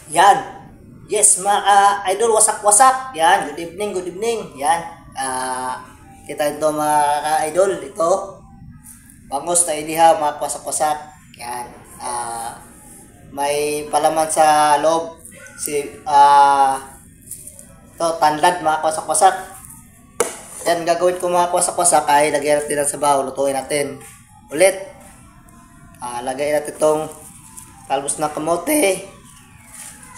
Yan. Yes, mga idol, wasak-wasak. Yan, good evening, good evening. Yan. Kita ito mga ka-idol. Ito, bangos na iliha, mga wasak-wasak. Yan. May palaman sa loob. Ito, tanlad, mga wasak-wasak. Yan, gagawin ko mga wasak-wasak ay lagyan natin ng sabaw. Lutuin natin. Ulit. Lagay natin itong talbos ng kamote.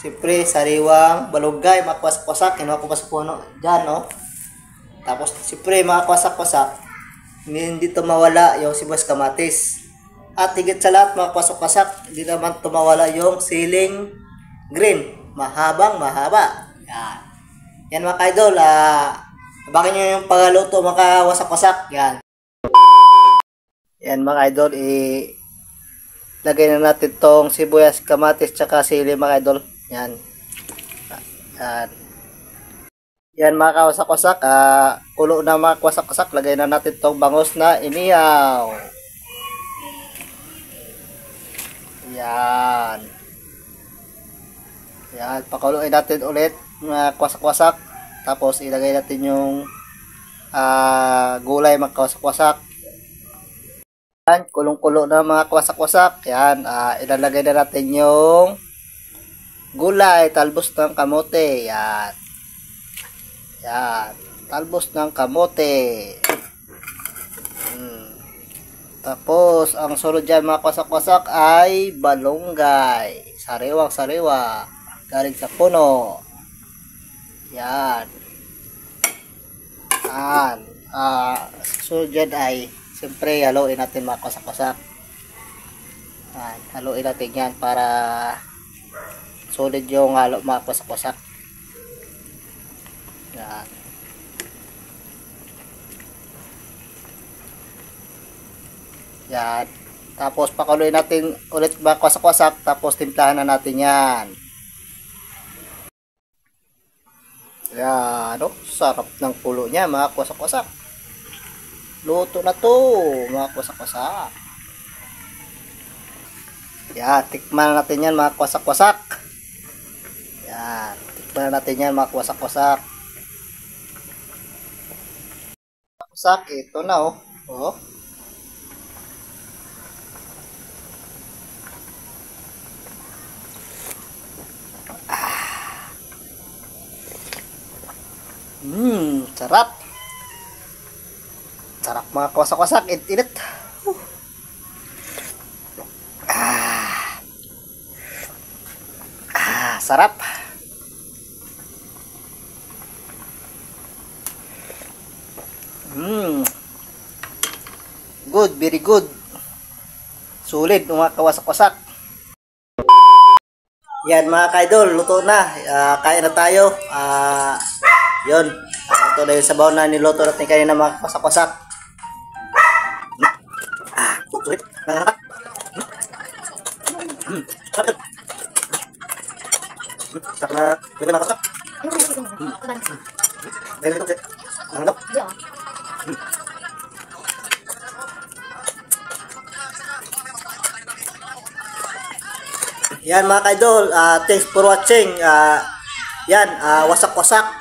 Siyempre, sariwang balugay, mga kwasak-kwasak. Kinuha ko pa sa puno dyan, no? Tapos, siyempre, mga kwasak-kwasak. Hindi ito mawala yung sibuyas kamatis. At higit sa lahat, mga kwasak-kwasak, hindi naman ito mawala yung siling green. Mahabang mahaba. Yan. Yan mga idol. Abangan nyo yung pagluto, mga wasak-wasak. Yan. Yan mga idol. Lagay na natin tong sibuyas kamatis tsaka sili mga idol. Yan. Yan. Yan mga kawasak-wasak. Kulo na mga kawasak-wasak. Lagay na natin tong bangos na inihaw. Yan. Yan. Pakuluin natin ulit mga kawasak-wasak. Tapos ilagay natin yung gulay mga kawasak-wasak. Yan. Kulong-kulo na mga kawasak-wasak. Yan. Ilalagay na natin yung gulay, talbos ng kamote. Yan. Yan. Talbos ng kamote. Tapos, ang sunod dyan mga kwasak-kwasak ay balunggay. Sariwang-sariwa. Galing sa puno. Yan. Yan. Sunod dyan ay, siyempre, haluin natin mga kwasak-kwasak. Yan. Haluin natin yan para solid yung halo mga kwasak-kwasak. Yan. Yan. Tapos pakuluin natin ulit mga kwasak-kwasak. Tapos timplahan na natin yan. Yan. Oh, sarap ng kulo niya mga kwasak-kwasak. Luto na to mga kwasak-kwasak. Yan. Tikman natin yan mga kwasak-kwasak. Yan. Tikman natin yan mga wasak-wasak. Wasak, ito na oh. Oh. Sarap. Sarap mga wasak-wasak. Init. Sarap. Good, very good. Sulit mga kawasak-wasak. Yan mga kaidol, luto na. Kain na tayo. Yun. Ito na yung sabaw na niluto natin kanina mga kawasak-wasak. Sulit. Sarap na. Pwede na kawasak. Yan mga kaidol, thanks for watching. Yan, wasak-wasak.